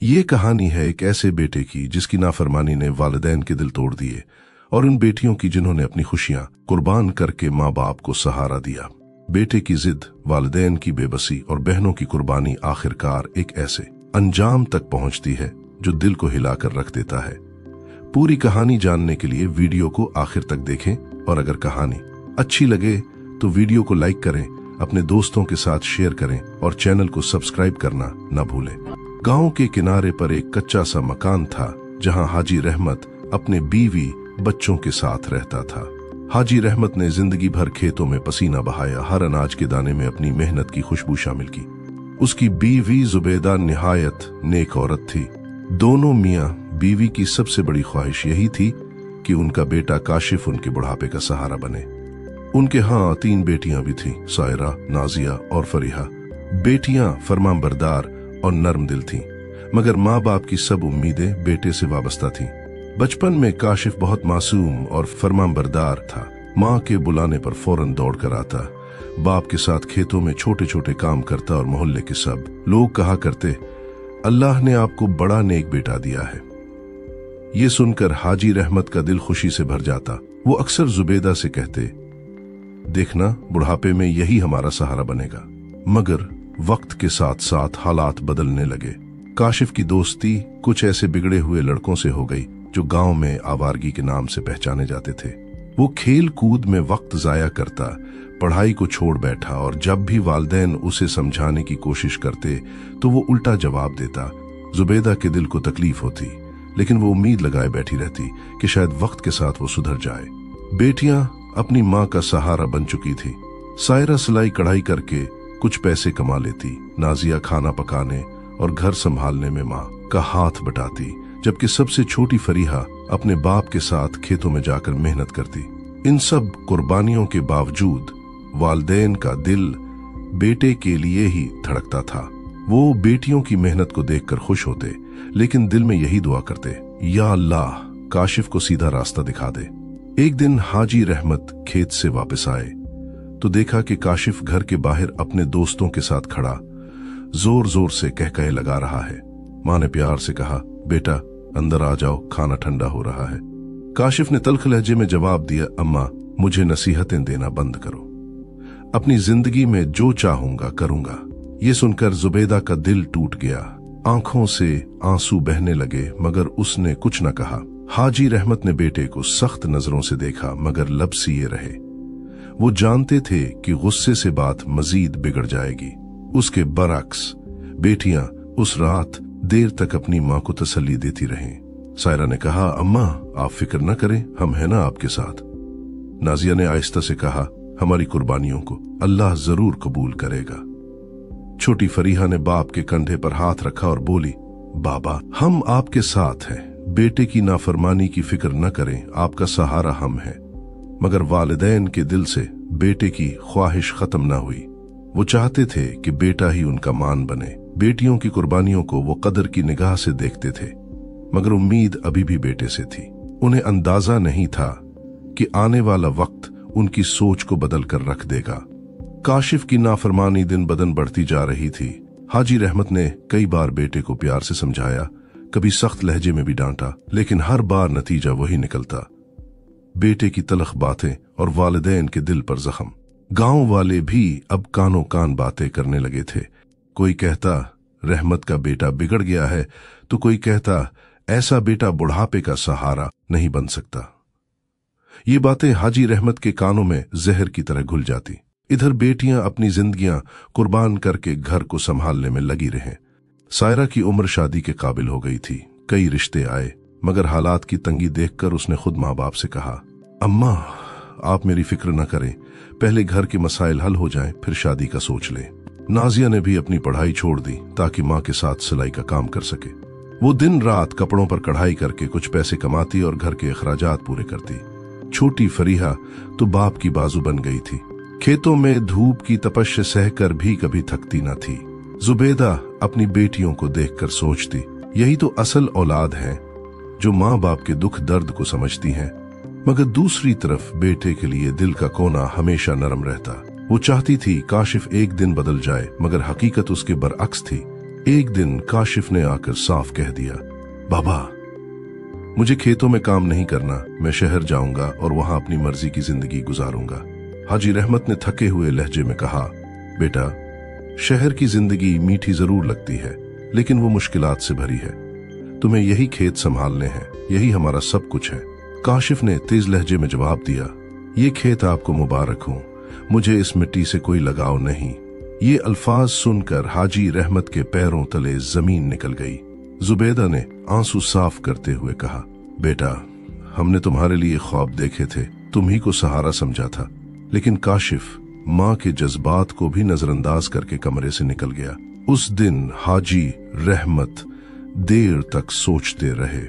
ये कहानी है एक ऐसे बेटे की जिसकी नाफरमानी ने वालिदैन के दिल तोड़ दिए और उन बेटियों की जिन्होंने अपनी खुशियां कुर्बान करके माँ बाप को सहारा दिया। बेटे की जिद, वालिदैन की बेबसी और बहनों की कुर्बानी आखिरकार एक ऐसे अंजाम तक पहुंचती है जो दिल को हिलाकर रख देता है। पूरी कहानी जानने के लिए वीडियो को आखिर तक देखें और अगर कहानी अच्छी लगे तो वीडियो को लाइक करें, अपने दोस्तों के साथ शेयर करें और चैनल को सब्सक्राइब करना न भूलें। गांव के किनारे पर एक कच्चा सा मकान था जहां हाजी रहमत अपने बीवी बच्चों के साथ रहता था। हाजी रहमत ने जिंदगी भर खेतों में पसीना बहाया, हर अनाज के दाने में अपनी मेहनत की खुशबू शामिल की। उसकी बीवी जुबैदा निहायत नेक औरत थी। दोनों मियाँ बीवी की सबसे बड़ी ख्वाहिश यही थी कि उनका बेटा काशिफ उनके बुढ़ापे का सहारा बने। उनके यहाँ 3 बेटियां भी थीं, सायरा, नाजिया और फरीहा। बेटियां फरमाबरदार और नर्म दिल थीं, मगर माँ बाप की सब उम्मीदें बेटे से वाबस्ता थीं। बचपन में काशिफ बहुत मासूम और फरमाबरदार था। माँ के बुलाने पर फौरन दौड़ कर आता, बाप के साथ खेतों में छोटे छोटे काम करता और मोहल्ले के सब लोग कहा करते, अल्लाह ने आपको बड़ा नेक बेटा दिया है। ये सुनकर हाजी रहमत का दिल खुशी से भर जाता। वो अक्सर जुबैदा से कहते, देखना बुढ़ापे में यही हमारा सहारा बनेगा। मगर वक्त के साथ साथ हालात बदलने लगे। काशिफ की दोस्ती कुछ ऐसे बिगड़े हुए लड़कों से हो गई जो गांव में आवारगी के नाम से पहचाने जाते थे। वो खेल कूद में वक्त जाया करता, पढ़ाई को छोड़ बैठा और जब भी वालिदैन उसे समझाने की कोशिश करते तो वो उल्टा जवाब देता। जुबैदा के दिल को तकलीफ होती, लेकिन वो उम्मीद लगाए बैठी रहती कि शायद वक्त के साथ वो सुधर जाए। बेटियां अपनी माँ का सहारा बन चुकी थी। सायरा सिलाई कढ़ाई करके कुछ पैसे कमा लेती, नाजिया खाना पकाने और घर संभालने में माँ का हाथ बटाती, जबकि सबसे छोटी फरीहा अपने बाप के साथ खेतों में जाकर मेहनत करती। इन सब कुर्बानियों के बावजूद वालिदैन का दिल बेटे के लिए ही धड़कता था। वो बेटियों की मेहनत को देखकर खुश होते, लेकिन दिल में यही दुआ करते, या अल्लाह काशिफ को सीधा रास्ता दिखा दे। एक दिन हाजी रहमत खेत से वापस आए तो देखा कि काशिफ घर के बाहर अपने दोस्तों के साथ खड़ा जोर जोर से कहकहे लगा रहा है। माँ ने प्यार से कहा, बेटा अंदर आ जाओ, खाना ठंडा हो रहा है। काशिफ ने तल्ख लहजे में जवाब दिया, अम्मा मुझे नसीहतें देना बंद करो, अपनी जिंदगी में जो चाहूंगा करूंगा। ये सुनकर जुबैदा का दिल टूट गया, आंखों से आंसू बहने लगे, मगर उसने कुछ न कहा। हाजी रहमत ने बेटे को सख्त नजरों से देखा, मगर लब सिए रहे। वो जानते थे कि गुस्से से बात मजीद बिगड़ जाएगी। उसके बरअक्स बेटियां उस रात देर तक अपनी माँ को तसल्ली देती रहें। सायरा ने कहा, अम्मा आप फिक्र न करें, हम हैं ना आपके साथ। नाजिया ने आहिस्ता से कहा, हमारी कुर्बानियों को अल्लाह जरूर कबूल करेगा। छोटी फरीहा ने बाप के कंधे पर हाथ रखा और बोली, बाबा हम आपके साथ हैं, बेटे की नाफरमानी की फिक्र न करें, आपका सहारा हम हैं। मगर वालिदैन के दिल से बेटे की ख्वाहिश खत्म न हुई। वो चाहते थे कि बेटा ही उनका मान बने। बेटियों की कुर्बानियों को वो कदर की निगाह से देखते थे, मगर उम्मीद अभी भी बेटे से थी। उन्हें अंदाजा नहीं था कि आने वाला वक्त उनकी सोच को बदल कर रख देगा। काशिफ की नाफरमानी दिन बदन बढ़ती जा रही थी। हाजी रहमत ने कई बार बेटे को प्यार से समझाया, कभी सख्त लहजे में भी डांटा, लेकिन हर बार नतीजा वही निकलता, बेटे की तलख बातें और वालिदैन के दिल पर जख्म। गांव वाले भी अब कानों कान बातें करने लगे थे। कोई कहता रहमत का बेटा बिगड़ गया है, तो कोई कहता ऐसा बेटा बुढ़ापे का सहारा नहीं बन सकता। ये बातें हाजी रहमत के कानों में जहर की तरह घुल जाती। इधर बेटियां अपनी जिंदगियां कुर्बान करके घर को संभालने में लगी रहें। सायरा की उम्र शादी के काबिल हो गई थी। कई रिश्ते आए, मगर हालात की तंगी देखकर उसने खुद माँ बाप से कहा, अम्मा आप मेरी फिक्र न करें, पहले घर के मसाइल हल हो जाएं, फिर शादी का सोच लें। नाजिया ने भी अपनी पढ़ाई छोड़ दी ताकि माँ के साथ सिलाई का काम कर सके। वो दिन रात कपड़ों पर कढ़ाई करके कुछ पैसे कमाती और घर के अखराजात पूरे करती। छोटी फरीहा तो बाप की बाजू बन गई थी। खेतों में धूप की तपश सहकर भी कभी थकती न थी। जुबैदा अपनी बेटियों को देखकर सोचती, यही तो असल औलाद है जो माँ बाप के दुख दर्द को समझती हैं। मगर दूसरी तरफ बेटे के लिए दिल का कोना हमेशा नरम रहता। वो चाहती थी काशिफ एक दिन बदल जाए, मगर हकीकत उसके बरअक्स थी। एक दिन काशिफ ने आकर साफ कह दिया, बाबा मुझे खेतों में काम नहीं करना, मैं शहर जाऊंगा और वहां अपनी मर्जी की जिंदगी गुजारूंगा। हाजी रहमत ने थके हुए लहजे में कहा, बेटा शहर की जिंदगी मीठी जरूर लगती है, लेकिन वो मुश्किलात से भरी है। तुम्हें यही खेत संभालने हैं, यही हमारा सब कुछ है। काशिफ ने तेज लहजे में जवाब दिया, ये खेत आपको मुबारक हो, मुझे इस मिट्टी से कोई लगाव नहीं। ये अल्फाज सुनकर हाजी रहमत के पैरों तले जमीन निकल गई। जुबैदा ने आंसू साफ करते हुए कहा, बेटा हमने तुम्हारे लिए ख्वाब देखे थे, तुम्ही को सहारा समझा था। लेकिन काशिफ माँ के जज्बात को भी नजरअंदाज करके कमरे से निकल गया। उस दिन हाजी रहमत देर तक सोचते रहे।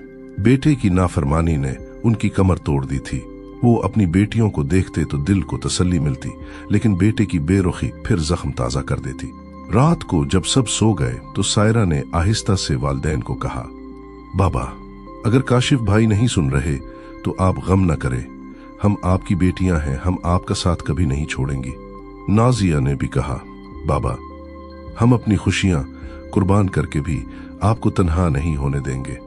बेटे की नाफरमानी ने उनकी कमर तोड़ दी थी। वो अपनी बेटियों को देखते तो दिल को तसल्ली मिलती, लेकिन बेटे की बेरुखी फिर जख्म ताजा कर देती। रात को जब सब सो गए तो सायरा ने आहिस्ता से वालिदैन को कहा, बाबा अगर काशिफ भाई नहीं सुन रहे तो आप गम न करें, हम आपकी बेटियां हैं, हम आपका साथ कभी नहीं छोड़ेंगी। नाजिया ने भी कहा, बाबा हम अपनी खुशियां कुर्बान करके भी आपको तन्हा नहीं होने देंगे।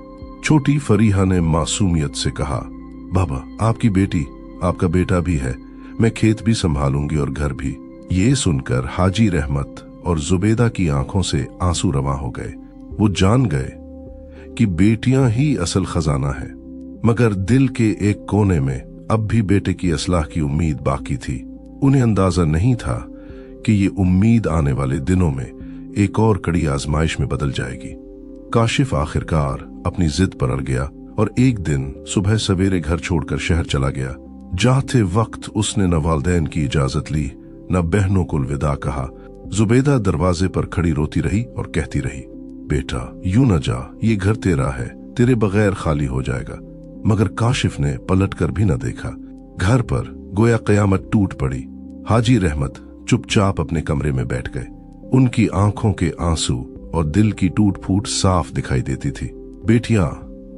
छोटी फरीहा ने मासूमियत से कहा, बाबा आपकी बेटी आपका बेटा भी है, मैं खेत भी संभालूंगी और घर भी। ये सुनकर हाजी रहमत और जुबैदा की आंखों से आंसू रवां हो गए। वो जान गए कि बेटियां ही असल खजाना है, मगर दिल के एक कोने में अब भी बेटे की असलाह की उम्मीद बाकी थी। उन्हें अंदाजा नहीं था कि ये उम्मीद आने वाले दिनों में एक और कड़ी आजमाइश में बदल जाएगी। काशिफ आखिरकार अपनी जिद पर अड़ गया और एक दिन सुबह सवेरे घर छोड़कर शहर चला गया। जाते वक्त उसने न वालिदैन की इजाजत ली, न बहनों को अलविदा कहा। जुबैदा दरवाजे पर खड़ी रोती रही और कहती रही, बेटा यूं न जा, ये घर तेरा है, तेरे बगैर खाली हो जाएगा। मगर काशिफ ने पलट कर भी न देखा। घर पर गोया कयामत टूट पड़ी। हाजी रहमत चुपचाप अपने कमरे में बैठ गए। उनकी आंखों के आंसू और दिल की टूट फूट साफ दिखाई देती थी। बेटियां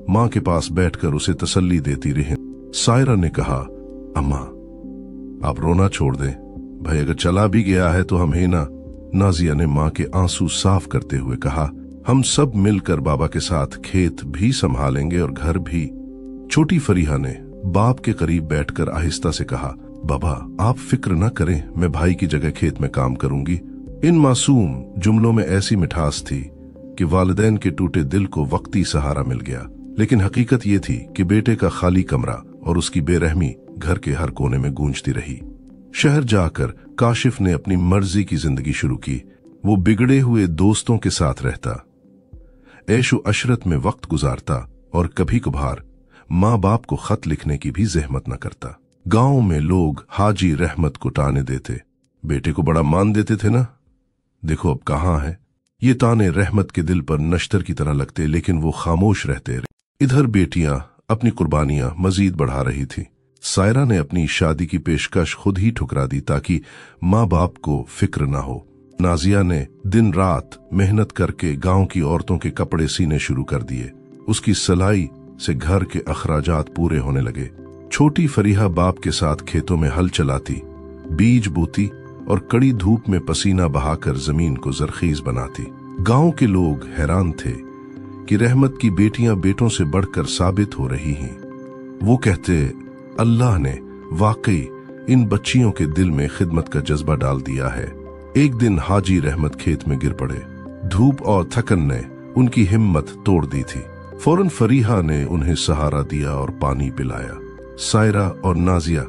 माँ के पास बैठकर उसे तसल्ली देती रहीं। सायरा ने कहा, अम्मा आप रोना छोड़ दें, भाई अगर चला भी गया है तो हम ही ना। नाजिया ने माँ के आंसू साफ करते हुए कहा, हम सब मिलकर बाबा के साथ खेत भी संभालेंगे और घर भी। छोटी फरीहा ने बाप के करीब बैठकर आहिस्ता से कहा, बाबा आप फिक्र न करें, मैं भाई की जगह खेत में काम करूंगी। इन मासूम जुमलों में ऐसी मिठास थी कि वालिदैन के टूटे दिल को वक्ती सहारा मिल गया। लेकिन हकीकत ये थी कि बेटे का खाली कमरा और उसकी बेरहमी घर के हर कोने में गूंजती रही। शहर जाकर काशिफ ने अपनी मर्जी की जिंदगी शुरू की। वो बिगड़े हुए दोस्तों के साथ रहता, ऐशो अशरत में वक्त गुजारता और कभी कभार माँ बाप को खत लिखने की भी जहमत न करता। गांव में लोग हाजी रहमत को ताने देते, बेटे को बड़ा मान देते थे ना, देखो अब कहाँ है। ये ताने रहमत के दिल पर नश्तर की तरह लगते, लेकिन वो खामोश रहते रहे। इधर बेटियां अपनी कुर्बानियां मजीद बढ़ा रही थी। सायरा ने अपनी शादी की पेशकश खुद ही ठुकरा दी ताकि माँ बाप को फिक्र ना हो। नाजिया ने दिन रात मेहनत करके गांव की औरतों के कपड़े सीने शुरू कर दिए। उसकी सिलाई से घर के अखराजात पूरे होने लगे। छोटी फरीहा बाप के साथ खेतों में हल चलाती, बीज बोती और कड़ी धूप में पसीना बहाकर जमीन को जरखीज बनाती। गांव के लोग हैरान थे कि रहमत की बेटियां बेटों से बढ़कर साबित हो रही हैं। वो कहते, अल्लाह ने वाकई इन बच्चियों के दिल में खिदमत का जज्बा डाल दिया है। एक दिन हाजी रहमत खेत में गिर पड़े। धूप और थकन ने उनकी हिम्मत तोड़ दी थी। फौरन फरीहा ने उन्हें सहारा दिया और पानी पिलाया। सायरा और नाजिया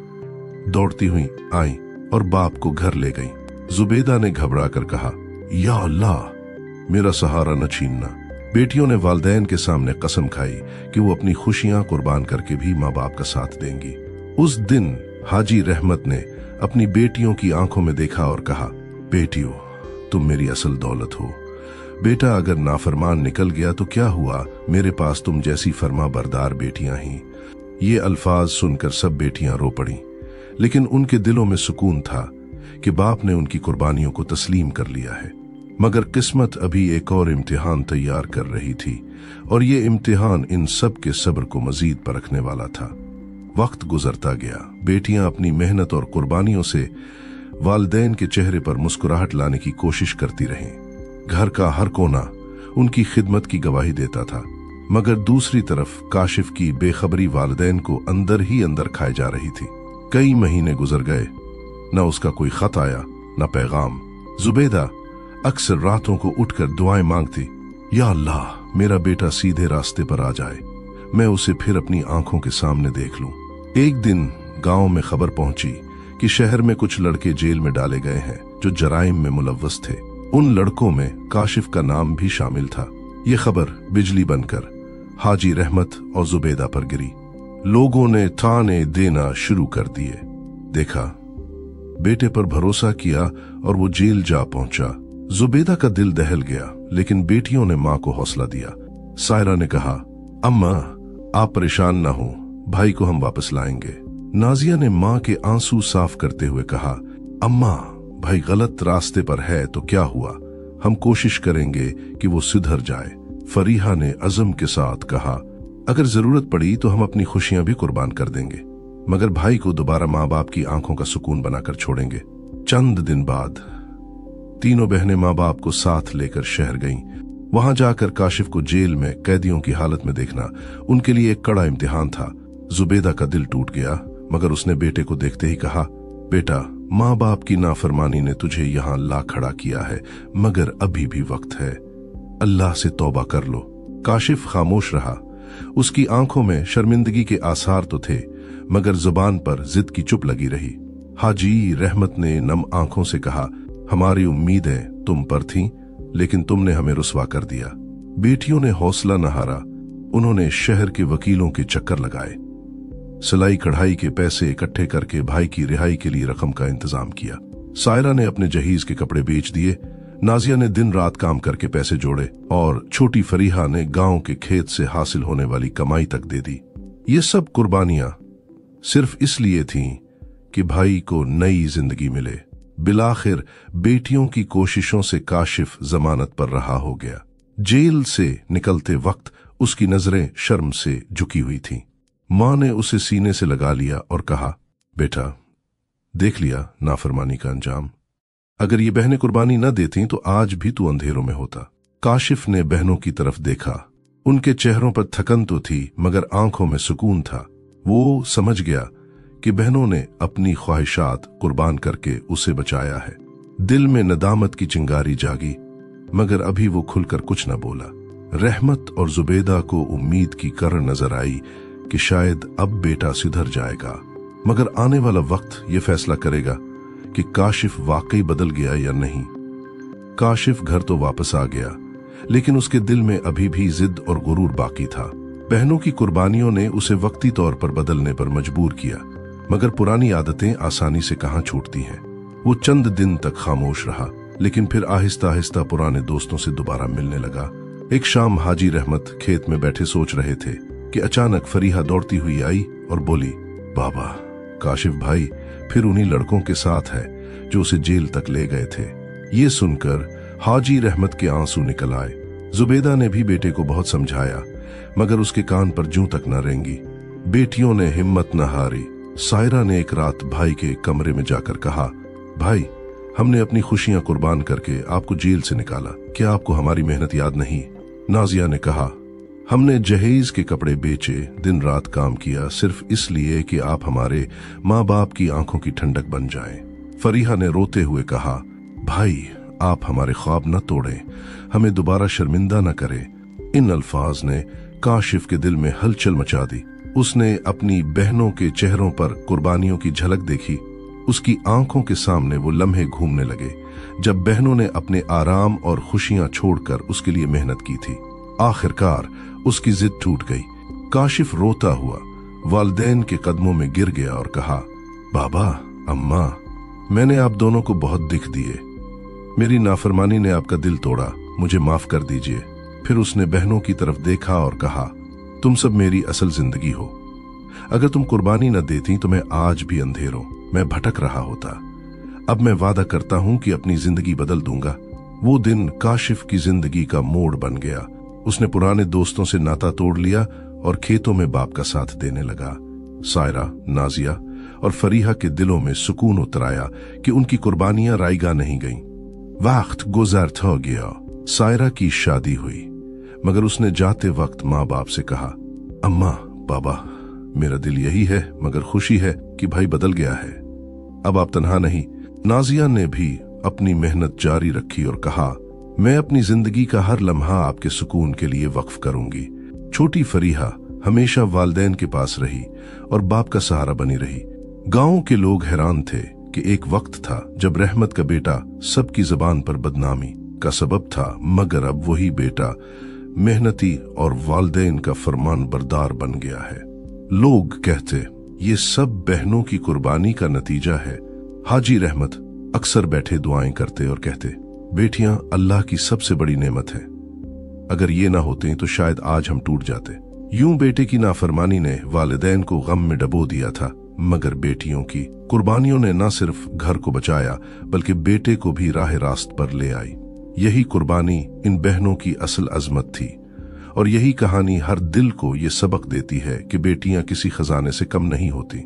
दौड़ती हुई आई और बाप को घर ले गईं। जुबैदा ने घबरा कर कहा, या अल्लाह मेरा सहारा न छीनना। बेटियों ने वालिदैन के सामने कसम खाई कि वो अपनी खुशियां कुर्बान करके भी माँ बाप का साथ देंगी। उस दिन हाजी रहमत ने अपनी बेटियों की आंखों में देखा और कहा, बेटियों तुम मेरी असल दौलत हो। बेटा अगर नाफरमान निकल गया तो क्या हुआ, मेरे पास तुम जैसी फर्मा बरदार बेटियां ही। ये अल्फाज सुनकर सब बेटियां रो पड़ी, लेकिन उनके दिलों में सुकून था कि बाप ने उनकी कुर्बानियों को तस्लीम कर लिया है। मगर किस्मत अभी एक और इम्तिहान तैयार कर रही थी और ये इम्तिहान इन सब के सब्र को मजीद परखने वाला था। वक्त गुजरता गया। बेटियां अपनी मेहनत और कुर्बानियों से वालिदैन के चेहरे पर मुस्कुराहट लाने की कोशिश करती रहीं। घर का हर कोना उनकी खिदमत की गवाही देता था, मगर दूसरी तरफ काशिफ की बेखबरी वालिदैन को अंदर ही अंदर खाए जा रही थी। कई महीने गुजर गए, न उसका कोई खत आया न पैगाम। जुबैदा अक्सर रातों को उठकर दुआएं मांगती, या अल्लाह मेरा बेटा सीधे रास्ते पर आ जाए, मैं उसे फिर अपनी आंखों के सामने देख लूं। एक दिन गांव में खबर पहुंची कि शहर में कुछ लड़के जेल में डाले गए हैं जो जराइम में मुलव्वस थे। उन लड़कों में काशिफ का नाम भी शामिल था। ये खबर बिजली बनकर हाजी रहमत और जुबैदा पर गिरी। लोगों ने ताने देना शुरू कर दिए। देखा, बेटे पर भरोसा किया और वो जेल जा पहुंचा। जुबैदा का दिल दहल गया, लेकिन बेटियों ने मां को हौसला दिया। सायरा ने कहा, अम्मा आप परेशान ना हो, भाई को हम वापस लाएंगे। नाजिया ने मां के आंसू साफ करते हुए कहा, अम्मा भाई गलत रास्ते पर है तो क्या हुआ, हम कोशिश करेंगे कि वो सुधर जाए। फरीहा ने अज़म के साथ कहा, अगर जरूरत पड़ी तो हम अपनी खुशियां भी कुर्बान कर देंगे, मगर भाई को दोबारा माँ बाप की आंखों का सुकून बनाकर छोड़ेंगे। चंद दिन बाद तीनों बहनें माँ बाप को साथ लेकर शहर गईं। वहां जाकर काशिफ को जेल में कैदियों की हालत में देखना उनके लिए एक कड़ा इम्तिहान था। जुबैदा का दिल टूट गया, मगर उसने बेटे को देखते ही कहा, बेटा माँ बाप की नाफरमानी ने तुझे यहाँ ला खड़ा किया है, मगर अभी भी वक्त है, अल्लाह से तौबा कर लो। काशिफ खामोश रहा। उसकी आंखों में शर्मिंदगी के आसार तो थे, मगर जुबान पर जिद की चुप लगी रही। हाजी रहमत ने नम आंखों से कहा, हमारी उम्मीदें तुम पर थीं, लेकिन तुमने हमें रुस्वा कर दिया। बेटियों ने हौसला न हारा। उन्होंने शहर के वकीलों के चक्कर लगाए, सिलाई कढ़ाई के पैसे इकट्ठे करके भाई की रिहाई के लिए रकम का इंतजाम किया। सायरा ने अपने जहीज के कपड़े बेच दिए, नाजिया ने दिन रात काम करके पैसे जोड़े और छोटी फरीहा ने गांव के खेत से हासिल होने वाली कमाई तक दे दी। ये सब कुर्बानियां सिर्फ इसलिए थीं कि भाई को नई जिंदगी मिले। बिलाखिर बेटियों की कोशिशों से काशिफ जमानत पर रहा हो गया। जेल से निकलते वक्त उसकी नजरें शर्म से झुकी हुई थीं। मां ने उसे सीने से लगा लिया और कहा, बेटा देख लिया नाफरमानी का अंजाम, अगर ये बहनें कुर्बानी न देती तो आज भी तू अंधेरों में होता। काशिफ ने बहनों की तरफ देखा। उनके चेहरों पर थकन तो थी, मगर आंखों में सुकून था। वो समझ गया कि बहनों ने अपनी ख्वाहिशात कुर्बान करके उसे बचाया है। दिल में नदामत की चिंगारी जागी, मगर अभी वो खुलकर कुछ न बोला। रहमत और जुबैदा को उम्मीद की करण नजर आई कि शायद अब बेटा सुधर जाएगा, मगर आने वाला वक्त ये फैसला करेगा कि काशिफ वाकई बदल गया या नहीं। काशिफ घर तो वापस आ गया, लेकिन उसके दिल में अभी भी जिद और गुरूर बाकी था। बहनों की कुर्बानियों ने उसे वक्ती तौर पर बदलने पर मजबूर किया, मगर पुरानी आदतें आसानी से कहां छूटती हैं। वो चंद दिन तक खामोश रहा, लेकिन फिर आहिस्ता आहिस्ता पुराने दोस्तों से दोबारा मिलने लगा। एक शाम हाजी रहमत खेत में बैठे सोच रहे थे कि अचानक फरीहा दौड़ती हुई आई और बोली, बाबा काशिफ भाई फिर उन्हीं लड़कों के साथ है जो उसे जेल तक ले गए थे। ये सुनकर हाजी रहमत के आंसू निकल आए। जुबैदा ने भी बेटे को बहुत समझाया, मगर उसके कान पर जूं तक न रेंगी। बेटियों ने हिम्मत न हारी। सायरा ने एक रात भाई के कमरे में जाकर कहा, भाई हमने अपनी खुशियां कुर्बान करके आपको जेल से निकाला, क्या आपको हमारी मेहनत याद नहीं? नाजिया ने कहा, हमने जहेज के कपड़े बेचे, दिन रात काम किया, सिर्फ इसलिए कि आप हमारे माँ बाप की आंखों की ठंडक बन जाएं। फरीहा ने रोते हुए कहा, भाई आप हमारे ख्वाब न तोड़ें, हमें दोबारा शर्मिंदा न करें। इन अल्फाज ने काशिफ के दिल में हलचल मचा दी। उसने अपनी बहनों के चेहरों पर कुर्बानियों की झलक देखी। उसकी आंखों के सामने वो लम्हे घूमने लगे जब बहनों ने अपने आराम और खुशियां छोड़कर उसके लिए मेहनत की थी। आखिरकार उसकी जिद टूट गई। काशिफ रोता हुआ वालिदैन के कदमों में गिर गया और कहा, बाबा अम्मा मैंने आप दोनों को बहुत दुख दिए, मेरी नाफरमानी ने आपका दिल तोड़ा, मुझे माफ कर दीजिए। फिर उसने बहनों की तरफ देखा और कहा, तुम सब मेरी असल जिंदगी हो, अगर तुम कुर्बानी न देती तो मैं आज भी अंधेरों में भटक रहा होता। अब मैं वादा करता हूं कि अपनी जिंदगी बदल दूंगा। वो दिन काशिफ की जिंदगी का मोड़ बन गया। उसने पुराने दोस्तों से नाता तोड़ लिया और खेतों में बाप का साथ देने लगा। सायरा, नाजिया और फरीहा के दिलों में सुकून उतर आया कि उनकी कुर्बानियां रायगा नहीं गईं। वक्त गुजरता गया। सायरा की शादी हुई, मगर उसने जाते वक्त माँ बाप से कहा, अम्मा बाबा, मेरा दिल यही है, मगर खुशी है कि भाई बदल गया है। अब आप तन्हा नहीं। नाजिया ने भी अपनी मेहनत जारी रखी और कहा, मैं अपनी जिंदगी का हर लम्हा आपके सुकून के लिए वक्फ करूंगी। छोटी फरीहा हमेशा वालिदैन के पास रही और बाप का सहारा बनी रही। गांव के लोग हैरान थे कि एक वक्त था जब रहमत का बेटा सबकी जबान पर बदनामी का सबब था, मगर अब वही बेटा मेहनती और वालिदैन का फरमान बरदार बन गया है। लोग कहते ये सब बहनों की कुर्बानी का नतीजा है। हाजी रहमत अक्सर बैठे दुआएं करते और कहते, बेटियां अल्लाह की सबसे बड़ी नेमत है, अगर ये ना होते तो शायद आज हम टूट जाते। यूं बेटे की नाफरमानी ने वालिदैन को गम में डबो दिया था, मगर बेटियों की कुर्बानियों ने न सिर्फ घर को बचाया बल्कि बेटे को भी राह रास्त पर ले आई। यही कुर्बानी इन बहनों की असल अजमत थी और यही कहानी हर दिल को ये सबक देती है कि बेटियां किसी खजाने से कम नहीं होती।